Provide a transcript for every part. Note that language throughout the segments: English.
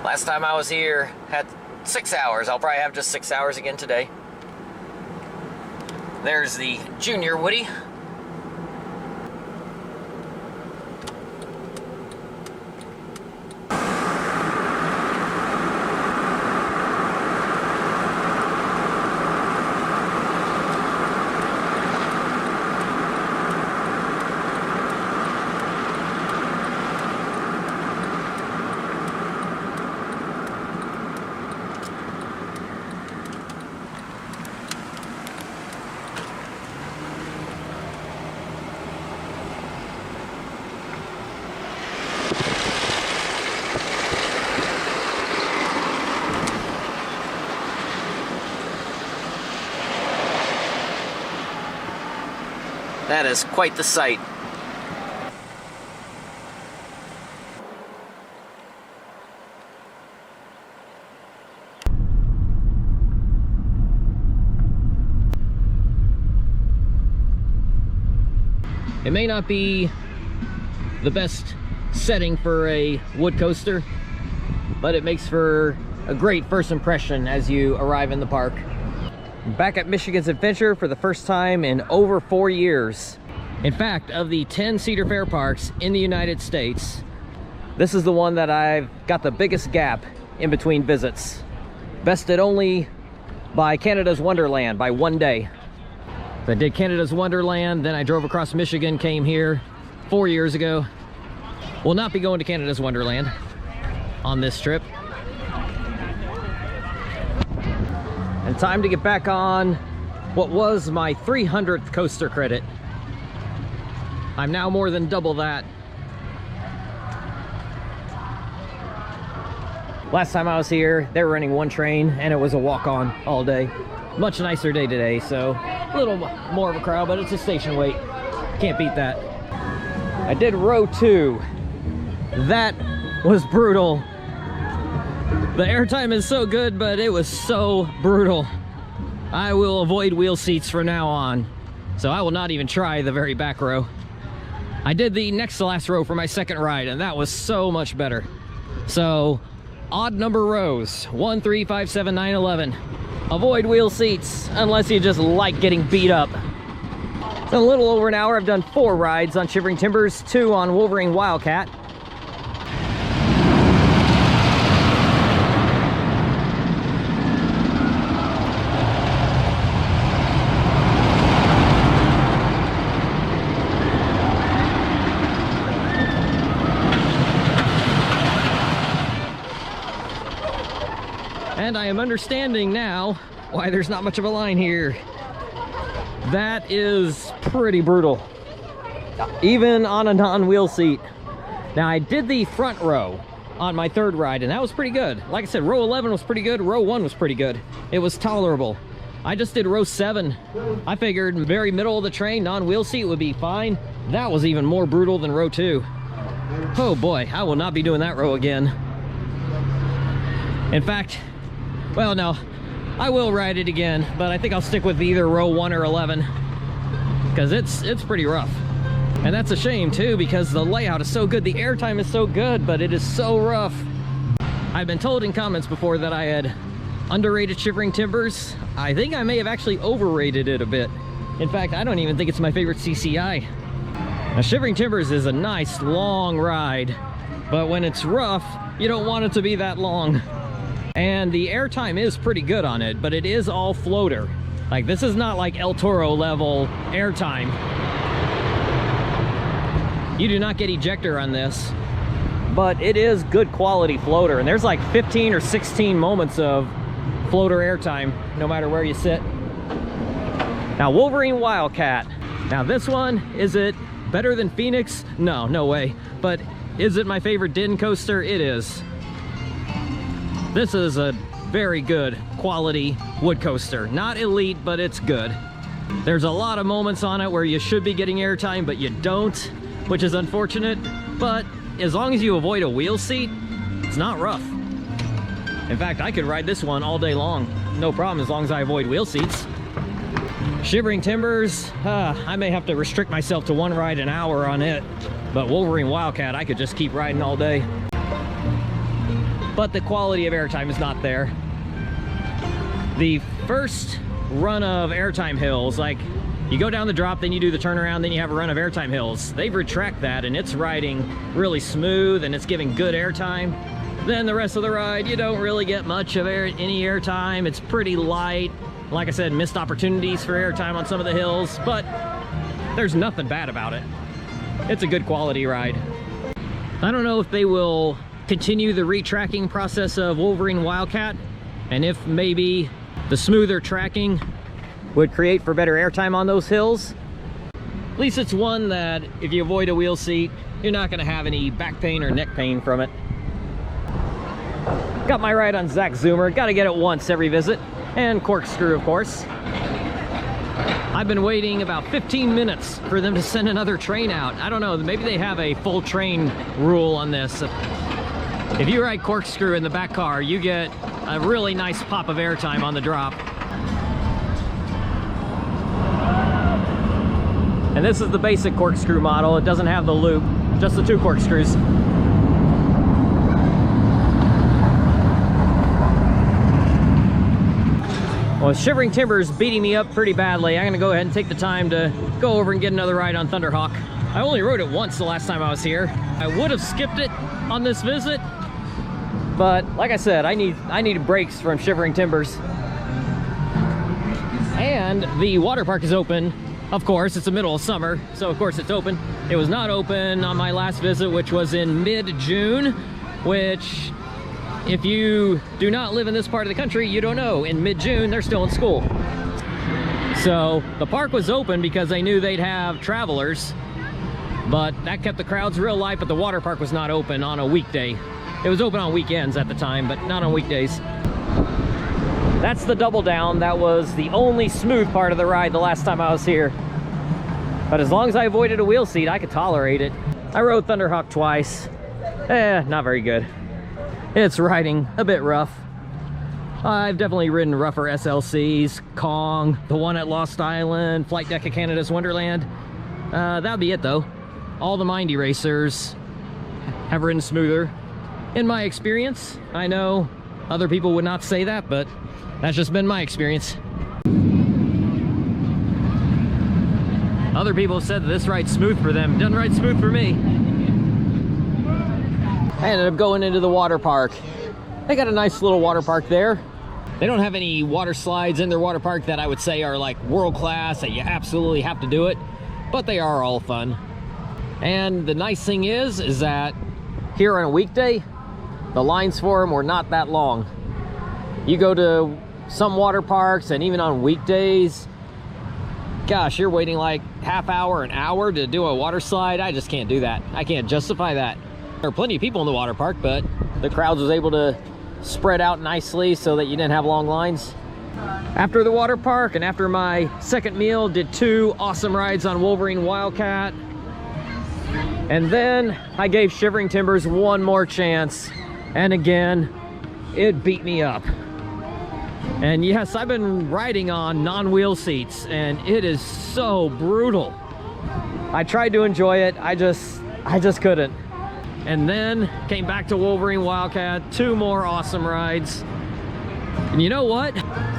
Last time I was here, had 6 hours. I'll probably have just 6 hours again today. There's the Junior Woody. That is quite the sight. It may not be the best setting for a wood coaster, but it makes for a great first impression as you arrive in the park. Back at Michigan's Adventure for the first time in over 4 years. In fact, of the 10 Cedar Fair parks in the United States, this is the one that I've got the biggest gap in between visits. Bested only by Canada's Wonderland by 1 day. I did Canada's Wonderland, then I drove across Michigan, came here 4 years ago. Will not be going to Canada's Wonderland on this trip. And time to get back on what was my 300th coaster credit. I'm now more than double that. Last time I was here, they were running one train and it was a walk-on all day. Much nicer day today, so a little more of a crowd, but it's a station wait. Can't beat that. I did row 2. That was brutal. The airtime is so good, but it was so brutal. I will avoid wheel seats from now on, so I will not even try the very back row. I did the next to last row for my second ride, and that was so much better. So, odd number rows, 1, 3, 5, 7, 9, 11. Avoid wheel seats, unless you just like getting beat up. In a little over an hour, I've done 4 rides on Shivering Timbers, 2 on Wolverine Wildcat. And I am understanding now why there's not much of a line here. That is pretty brutal, even on a non-wheel seat. Now, I did the front row on my 3rd ride, and that was pretty good. Like I said, row 11 was pretty good, row 1 was pretty good. It was tolerable. I just did row 7. I figured very middle of the train, non-wheel seat would be fine. That was even more brutal than row 2. Oh boy, I will not be doing that row again. In fact, well, no, I will ride it again, but I think I'll stick with either row 1 or 11, because it's pretty rough. And that's a shame too, because the layout is so good, the airtime is so good, but it is so rough. I've been told in comments before that I had underrated Shivering Timbers. I think I may have actually overrated it a bit. In fact, I don't even think it's my favorite CCI. Now, Shivering Timbers is a nice long ride, but when it's rough, you don't want it to be that long. And the airtime is pretty good on it, but it is all floater. Like, this is not like El Toro level airtime. You do not get ejector on this, but it is good quality floater. And there's like 15 or 16 moments of floater airtime, no matter where you sit. Now, Wolverine Wildcat. Now, this one, is it better than Phoenix? No, no way. But is it my favorite din coaster? It is. This is a very good quality wood coaster. Not elite, but it's good. There's a lot of moments on it where you should be getting airtime, but you don't, which is unfortunate. But as long as you avoid a wheel seat, it's not rough. In fact, I could ride this one all day long. No problem, as long as I avoid wheel seats. Shivering Timbers, I may have to restrict myself to 1 ride an hour on it. But Wolverine Wildcat, I could just keep riding all day. but the quality of airtime is not there. The first run of airtime hills, like you go down the drop, then you do the turnaround, then you have a run of airtime hills. They've retracted that and it's riding really smooth and it's giving good airtime. Then the rest of the ride, you don't really get much of any airtime. It's pretty light. Like I said, missed opportunities for airtime on some of the hills, but there's nothing bad about it. It's a good quality ride. I don't know if they will continue the retracking process of Wolverine Wildcat, and if maybe the smoother tracking would create for better airtime on those hills. At least it's one that if you avoid a wheel seat, you're not going to have any back pain or neck pain from it. Got my ride on Zach Zoomer. Got to get it once every visit. And corkscrew, of course. I've been waiting about 15 minutes for them to send another train out. I don't know, maybe they have a full train rule on this. If you ride corkscrew in the back car, you get a really nice pop of airtime on the drop. And this is the basic corkscrew model. It doesn't have the loop, just the 2 corkscrews. Well, Shivering Timbers beating me up pretty badly. I'm gonna go ahead and take the time to go over and get another ride on Thunderhawk. I only rode it once the last time I was here. I would have skipped it on this visit, but like I said, I need breaks from Shivering Timbers. And the water park is open. Of course, it's the middle of summer, so of course it's open. It was not open on my last visit, which was in mid-June, which, if you do not live in this part of the country, you don't know. In mid-June, they're still in school. So the park was open because they knew they'd have travelers, but that kept the crowds real light, but the water park was not open on a weekday. It was open on weekends at the time, but not on weekdays. That's the double down. That was the only smooth part of the ride the last time I was here. But as long as I avoided a wheel seat, I could tolerate it. I rode Thunderhawk twice. Not very good. It's riding a bit rough. I've definitely ridden rougher SLCs, Kong, the one at Lost Island, Flight Deck of Canada's Wonderland. That'd be it though. All the Mindy racers have ridden smoother. In my experience, I know other people would not say that, but that's just been my experience. Other people have said that this ride's smooth for them. Doesn't ride smooth for me. I ended up going into the water park. They got a nice little water park there. They don't have any water slides in their water park that I would say are like world class, that you absolutely have to do it, but they are all fun. And the nice thing is that here on a weekday, the lines for them were not that long. You go to some water parks, and even on weekdays, gosh, you're waiting like half hour, an hour to do a water slide. I just can't do that. I can't justify that. There are plenty of people in the water park, but the crowds was able to spread out nicely so that you didn't have long lines. After the water park and after my second meal, did 2 awesome rides on Wolverine Wildcat. And then I gave Shivering Timbers one more chance. And again, it beat me up. And yes, I've been riding on non-wheel seats and it is so brutal. I tried to enjoy it, I just couldn't. And then came back to Wolverine Wildcat, 2 more awesome rides. And you know what?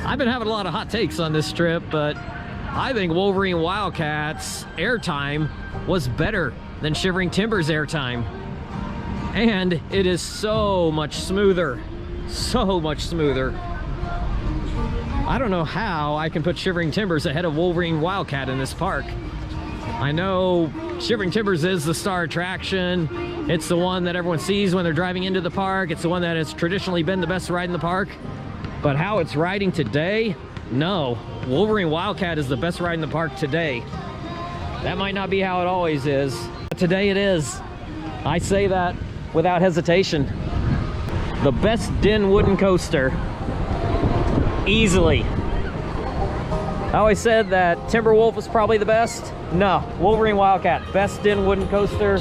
I've been having a lot of hot takes on this trip, but I think Wolverine Wildcat's airtime was better than Shivering Timbers airtime. And it is so much smoother, so much smoother. I don't know how I can put Shivering Timbers ahead of Wolverine Wildcat in this park. I know Shivering Timbers is the star attraction. It's the one that everyone sees when they're driving into the park. It's the one that has traditionally been the best ride in the park. But how it's riding today, no. Wolverine Wildcat is the best ride in the park today. That might not be how it always is, but today it is. I say that without hesitation. The best Den wooden coaster, easily. I always said that Timberwolf was probably the best. No, Wolverine Wildcat, best Den wooden coaster.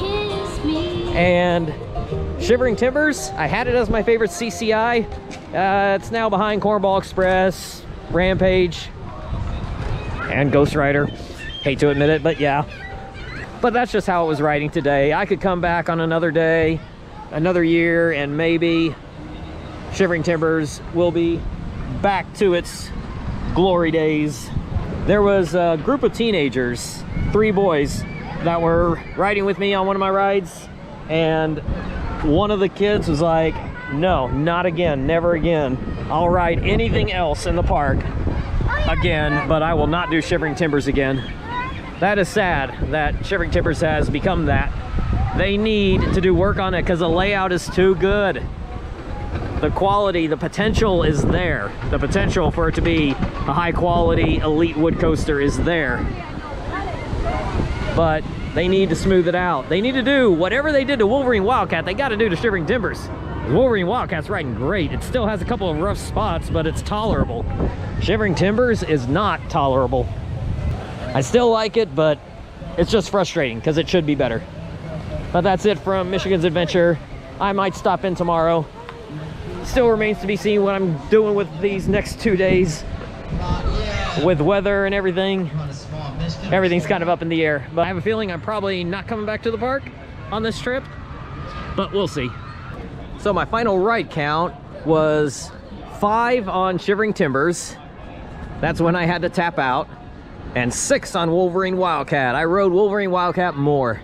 And Shivering Timbers, I had it as my favorite CCI. It's now behind Cornball Express, Rampage, and Ghost Rider. Hate to admit it, but yeah. But that's just how it was riding today. I could come back on another day, another year, and maybe Shivering Timbers will be back to its glory days. There was a group of teenagers, 3 boys, that were riding with me on one of my rides, and one of the kids was like, no, not again, never again. I'll ride anything else in the park again, but I will not do Shivering Timbers again. That is sad that Shivering Timbers has become that. They need to do work on it because the layout is too good. The quality, the potential is there. The potential for it to be a high quality elite wood coaster is there. But they need to smooth it out. They need to do whatever they did to Wolverine Wildcat, they got to do to Shivering Timbers. Wolverine Wildcat's riding great. It still has a couple of rough spots, but it's tolerable. Shivering Timbers is not tolerable. I still like it, but it's just frustrating because it should be better. But that's it from Michigan's Adventure. I might stop in tomorrow. Still remains to be seen what I'm doing with these next 2 days. With weather and everything, everything's kind of up in the air. But I have a feeling I'm probably not coming back to the park on this trip, but we'll see. So my final ride count was 5 on Shivering Timbers. That's when I had to tap out. And 6 on Wolverine Wildcat. I rode Wolverine Wildcat more,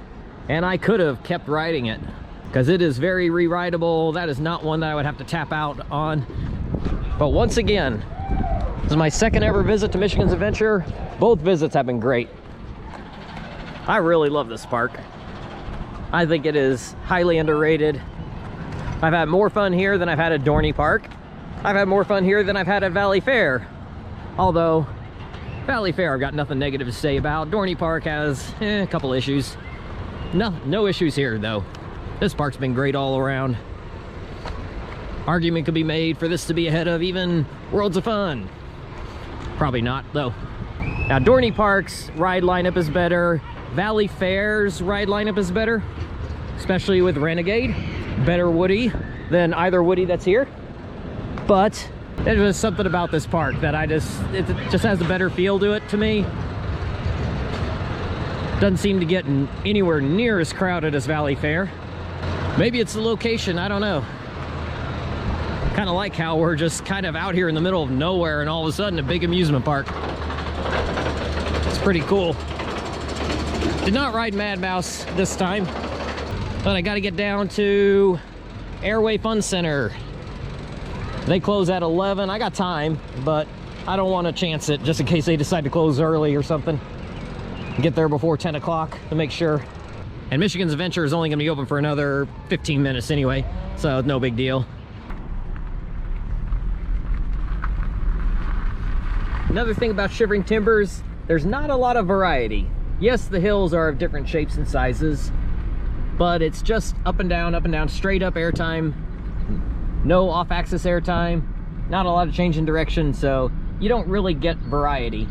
and I could have kept riding it because it is very re-rideable. That is not one that I would have to tap out on. But once again, this is my 2nd ever visit to Michigan's Adventure. Both visits have been great. I really love this park. I think it is highly underrated. I've had more fun here than I've had at Dorney Park. I've had more fun here than I've had at Valley Fair. Although, Valley Fair I've got nothing negative to say about. Dorney Park has a couple issues. No issues here though. This park's been great all around. Argument could be made for this to be ahead of even Worlds of Fun. Probably not though. Now Dorney Park's ride lineup is better. Valley Fair's ride lineup is better, especially with Renegade. Better Woody than either Woody that's here. But there's just something about this park that it just has a better feel to it to me. Doesn't seem to get anywhere near as crowded as Valley Fair. Maybe it's the location, I don't know. Kind of like how we're just kind of out here in the middle of nowhere and all of a sudden a big amusement park. It's pretty cool. Did not ride Mad Mouse this time, but I got to get down to Airway Fun Center. They close at 11. I got time, but I don't want to chance it just in case they decide to close early or something. Get there before 10 o'clock to make sure. And Michigan's Adventure is only going to be open for another 15 minutes anyway, so no big deal. Another thing about Shivering Timbers, there's not a lot of variety. Yes, the hills are of different shapes and sizes, but it's just up and down, straight up airtime. No off-axis airtime, not a lot of change in direction, so you don't really get variety.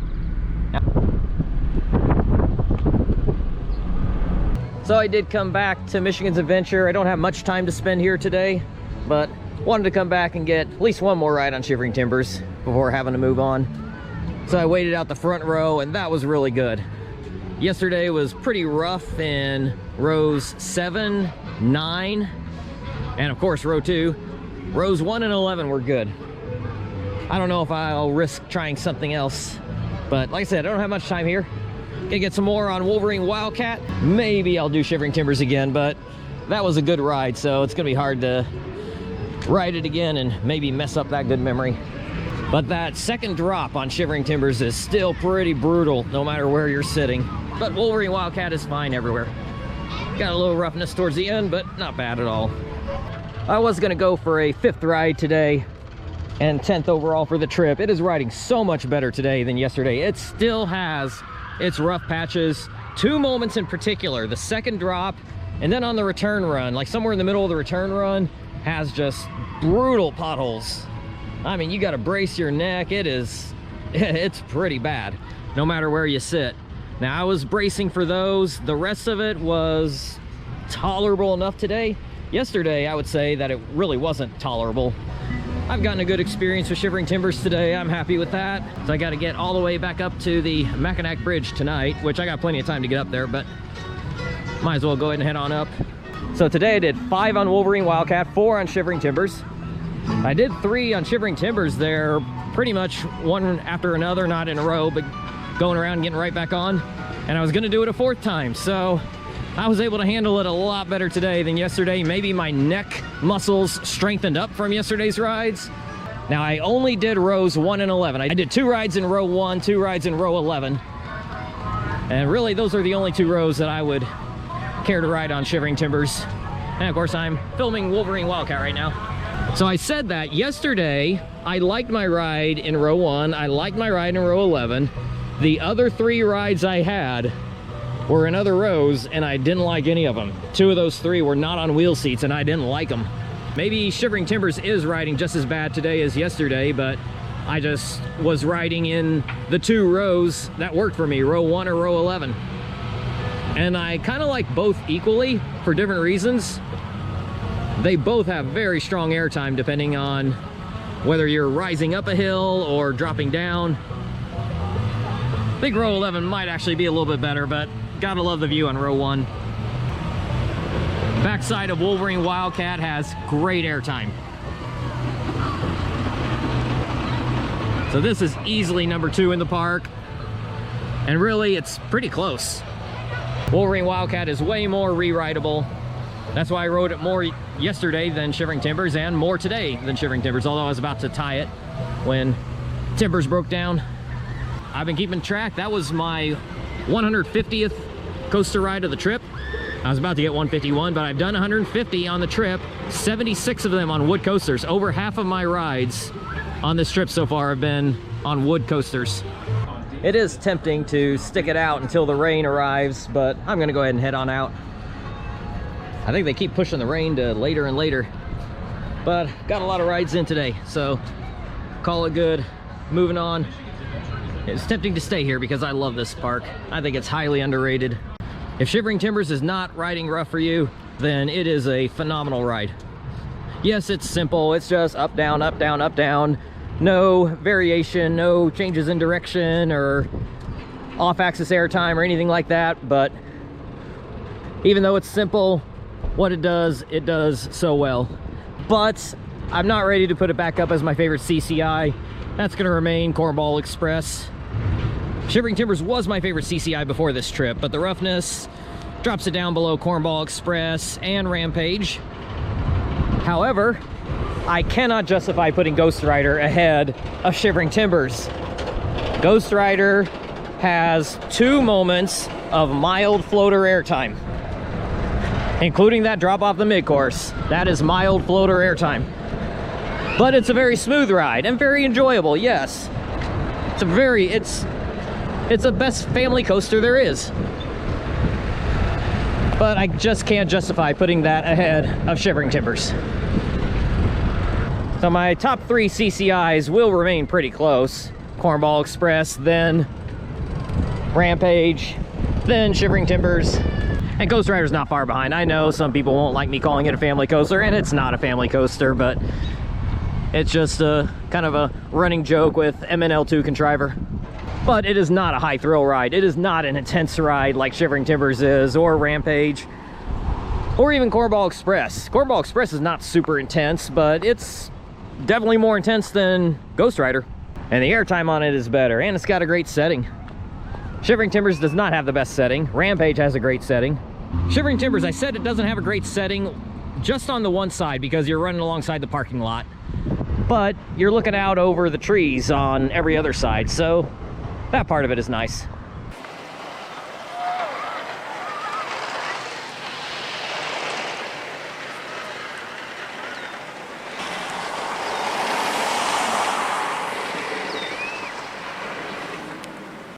So I did come back to Michigan's Adventure. I don't have much time to spend here today, but wanted to come back and get at least one more ride on Shivering Timbers before having to move on. So I waited out the front row, and that was really good. Yesterday was pretty rough in rows 7, 9, and of course row 2. Rows 1 and 11 were good. I don't know if I'll risk trying something else, but like I said, I don't have much time here. Gonna get some more on Wolverine Wildcat. Maybe I'll do Shivering Timbers again, but that was a good ride, so it's gonna be hard to ride it again and maybe mess up that good memory. But that second drop on Shivering Timbers is still pretty brutal, no matter where you're sitting. But Wolverine Wildcat is fine everywhere. Got a little roughness towards the end, but not bad at all. I was gonna go for a 5th ride today and 10th overall for the trip. It is riding so much better today than yesterday. It still has its rough patches. 2 moments in particular, the second drop and then on the return run, like somewhere in the middle of the return run, has just brutal potholes. I mean, you gotta brace your neck. It's pretty bad, no matter where you sit. Now I was bracing for those. The rest of it was tolerable enough today. Yesterday, I would say that it really wasn't tolerable. I've gotten a good experience with Shivering Timbers today. I'm happy with that. So I got to get all the way back up to the Mackinac Bridge tonight, which I got plenty of time to get up there, but might as well go ahead and head on up. So today I did 5 on Wolverine Wildcat, 4 on Shivering Timbers. I did 3 on Shivering Timbers there, pretty much one after another, not in a row, but going around and getting right back on. And I was gonna do it a 4th time, so I was able to handle it a lot better today than yesterday. Maybe my neck muscles strengthened up from yesterday's rides. Now, I only did rows 1 and 11. I did 2 rides in row 1, 2 rides in row 11. And really, those are the only 2 rows that I would care to ride on Shivering Timbers. And of course, I'm filming Wolverine Wildcat right now. So I said that yesterday, I liked my ride in row 1, I liked my ride in row 11. The other 3 rides I had were in other rows, and I didn't like any of them. 2 of those 3 were not on wheel seats, and I didn't like them. Maybe Shivering Timbers is riding just as bad today as yesterday, but I just was riding in the 2 rows that worked for me, row 1 or row 11. And I kind of like both equally for different reasons. They both have very strong airtime depending on whether you're rising up a hill or dropping down. I think row 11 might actually be a little bit better, but gotta love the view on row 1. Backside of Wolverine Wildcat has great airtime. So this is easily number 2 in the park. And really, it's pretty close. Wolverine Wildcat is way more re-rideable. That's why I rode it more yesterday than Shivering Timbers, and more today than Shivering Timbers, although I was about to tie it when Timbers broke down. I've been keeping track. That was my 150th coaster ride of the trip. I was about to get 151, but I've done 150 on the trip, 76 of them on wood coasters. Over half of my rides on this trip so far have been on wood coasters. It is tempting to stick it out until the rain arrives, but I'm gonna go ahead and head on out. I think they keep pushing the rain to later and later, but got a lot of rides in today, so call it good. Moving on. It's tempting to stay here because I love this park. I think it's highly underrated. If Shivering Timbers is not riding rough for you, then it is a phenomenal ride. Yes, it's simple. It's just up, down, up, down, up, down. No variation, no changes in direction or off-axis airtime or anything like that. But even though it's simple, what it does so well. But I'm not ready to put it back up as my favorite CCI. That's gonna remain Cornball Express. Shivering Timbers was my favorite CCI before this trip, but the roughness drops it down below Cornball Express and Rampage. However, I cannot justify putting Ghost Rider ahead of Shivering Timbers. Ghost Rider has 2 moments of mild floater airtime, including that drop off the mid-course. That is mild floater airtime. But it's a very smooth ride and very enjoyable, yes. It's the best family coaster there is. But I just can't justify putting that ahead of Shivering Timbers. So my top 3 CCIs will remain pretty close. Cornball Express, then Rampage, then Shivering Timbers. And Ghost Rider's not far behind. I know some people won't like me calling it a family coaster, and it's not a family coaster, but it's just a kind of a running joke with MNL2 Contriver. But it is not a high thrill ride. It is not an intense ride like Shivering Timbers is, or Rampage, or even Cornball Express. Cornball Express is not super intense, but it's definitely more intense than Ghost Rider. And the airtime on it is better, and it's got a great setting. Shivering Timbers does not have the best setting. Rampage has a great setting. Shivering Timbers, I said it doesn't have a great setting just on the one side because you're running alongside the parking lot. But you're looking out over the trees on every other side, so that part of it is nice.